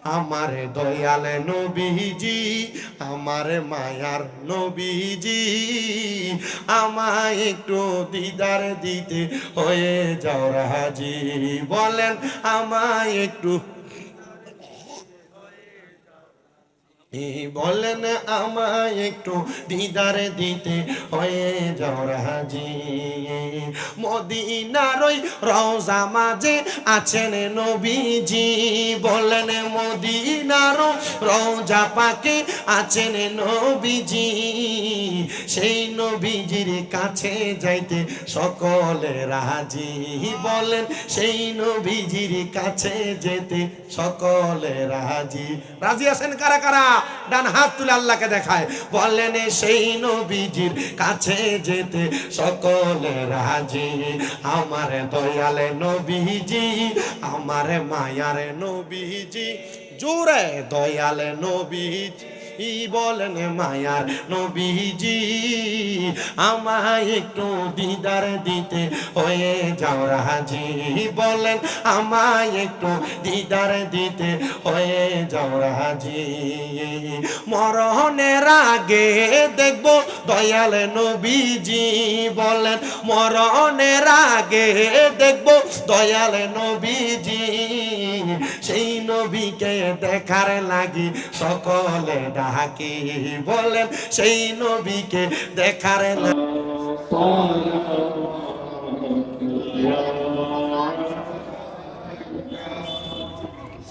আমার দয়াল নবীজি, আমার মায়ার নবীজি, আমায় একটু দিদার দিতে হয়ে যাও রাজি। বলেন আমায় একটু, বলেন আমায় একটু দিদার দিতে হয়ে যাও রাজি। মদিনার ওই রওজা মাঝে আছেন নবীজি, বলেন মদিনার রওজা পাকে আছেন নবীজি, সেই নবীজির কাছে যাইতে সকলে রাজি। বলেন সেই নবীজির কাছে যেতে সকলে রাজি। রাজি আছেন কারা কারা? ডান হাত তুলে আল্লাহকে দেখায়, বলেন সেই নবীজির কাছে যেতে সকলে রাজি। আমার দয়ালে নবীজি, আমার মায়ার নবীজি, জোরে দয়ালে নবীজি, বলেন মায়ার নবীজি, আমায় একটু দিদার দিতে হয়ে যাও রাজি। বলেন আমায় একটু দিদার দিতে হয়ে যাও রাজি। মরণের আগে দেখব দয়াল নবীজি, বলেন মরণের আগে দেখব দয়াল নবীজি, সেই নবীকে দেখার লাগি সকলে ডাকি। বলেন সেই নবীকে দেখার লাগি।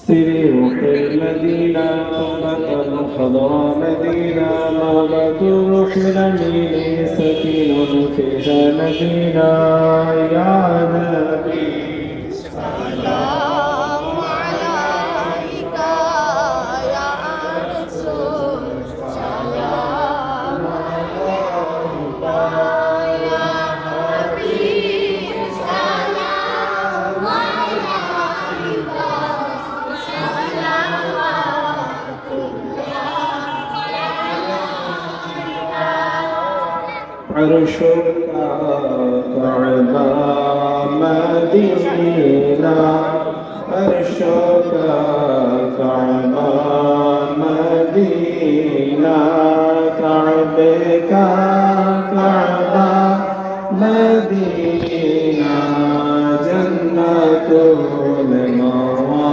سيروا في المدينة طلة الخضراء مدينة موضة الروح من الأمين سكين فيها مدينة يا نبي سلام عليك يا رسول، سلام عليك يا حبيب، سلام عليك، صلوات الله عليك. عرشك كعبة مدينة، عرشك كعبة مدينة، كعبك كعبة مدينة، جنة المأوى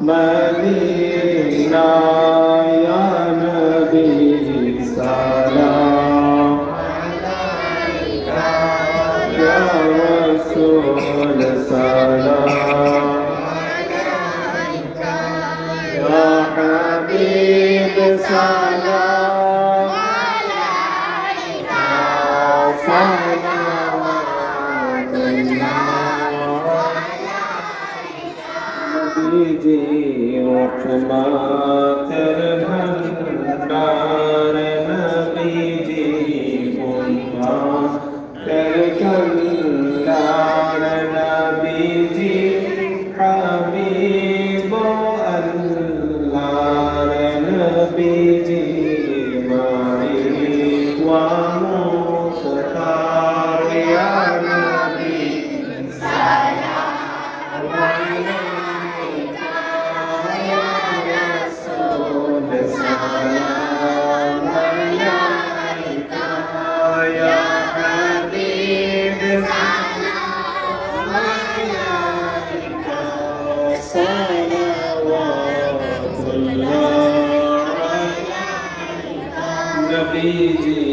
مدينة يا نبي سلام يا رسول سلام يا حبيب سلام صلوات الله نبيجي رحمة الهندار نبيجي الكندار نبيجي حبيب الله نبيجي معي ومختار يا نبي سلام عليك يا رسول، سلام عليك يا حبيب سلام عليك، صلوات الله نبيجي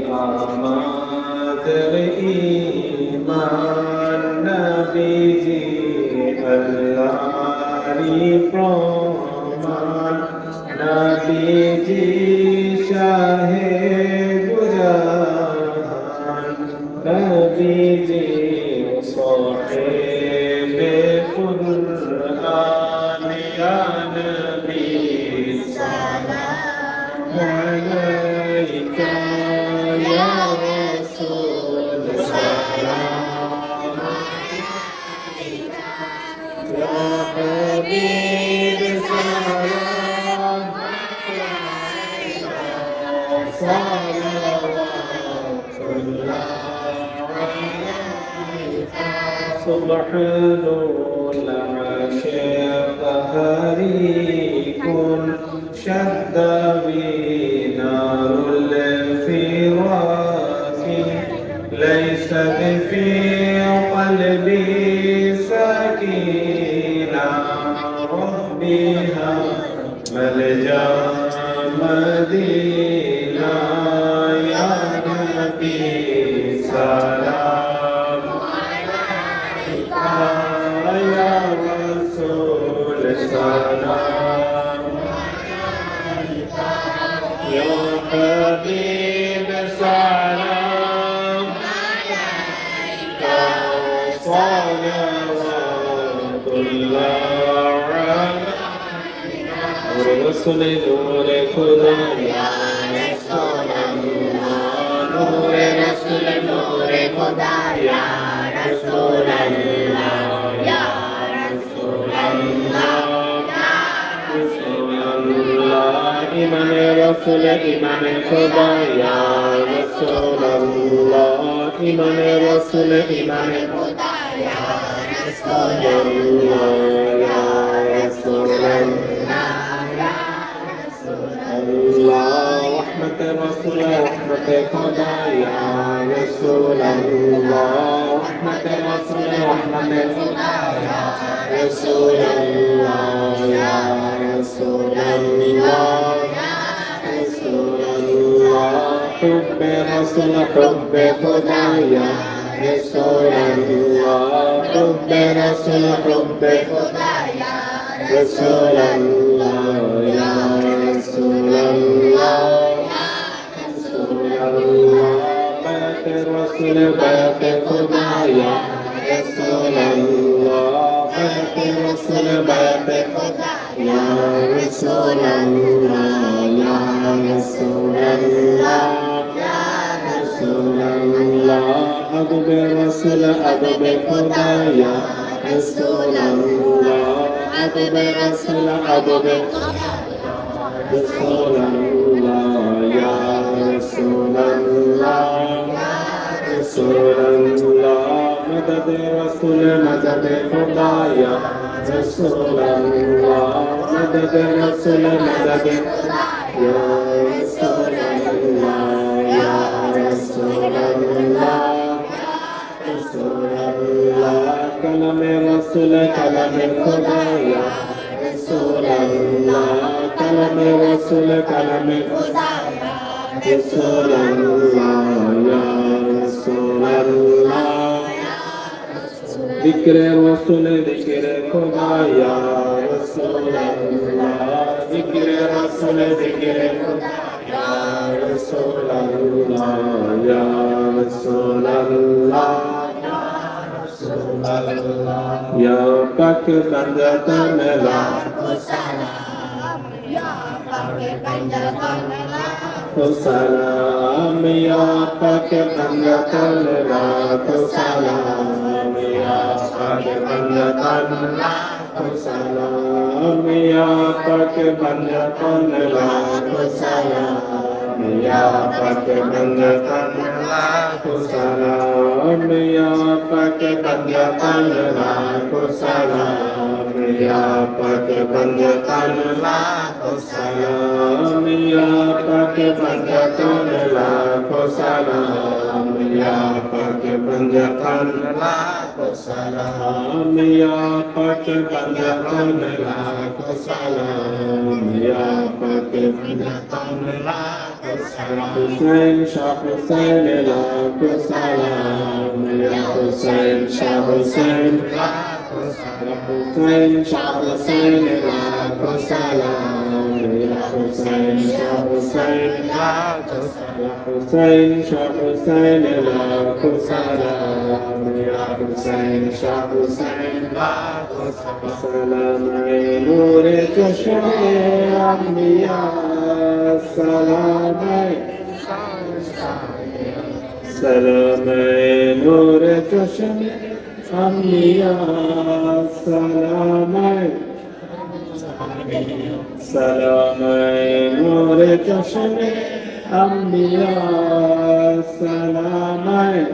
آمات الإيمان نبيجي الله فرمان نبيجي شاهد جهان نبيجي صاحب قرآن يا نبي سلام عليك يا رسول سلام يا حبيب سلام صلوات الله عليك سبحان العرش قهري بها ملجأ مدينة يا نبي سلام عليك يا رسول سلام عليك يا حبيب سلام عليك صلوات الله عليك نور رسول نور خدا يا رسول الله نور رسول نور خدا يا رسول الله يا رسول الله يا رسول الله إمام رسول إمام خدا يا رسول الله إمام رسول إمام خدا يا رسول الله يا رسول الله رحمة رسول رحمة خدا يا رسول الله رحمة رسول رحمة خدا يا رسول الله يا رسول الله يا رسول الله حب رسول حب خدا يا رسول الله حب رسول حب خدا يا رسول الله يا رسول الله يا رسول الله بيت الرسول بيت خدا يا رسول الله بيت الرسول بيت خدا يا رسول الله يا رسول الله يا رسول الله أدب الرسول أدب خدا يا رسول الله أدب الرسول أدب رسول الله يا رسول الله يا رسول الله مدد رسول مدد خدا يا رسول الله مدد رسول مدد يا رسول الله يا رسول الله رسول الله كلام رسول كلام خدا يا رسول الله كلام رسول كلام خدا يا رسول الله يا رسول الله ذكر رسول ذكر خدا يا رسول الله ذكر رسول ذكر خدا يا رسول الله يا رسول الله Ya pakai panjatan melah salam ya pakai panjatan salam ya pakai panjatan melah salam ya pakai panjatan salam ya pakai panjatan melah salam ya pakai panjatan salam ya pakai panjatan salam ya pakai panjatan salam ya pakai panjatan salam ya pakai panjatan salam ya pakai panjatan salam ya pakai panjatan Hussein Shah Hussein laku salam ya Hussein Shah Hussein Hussein Shah Hussein laku salam ya Hussein Shah Hussein Hussein Shah Hussein laku salam ya Hussein Shah Hussein salam nur chashme anbiya salam سلام نور چشم انبیاء سلام سلام نور چشم انبیاء سلام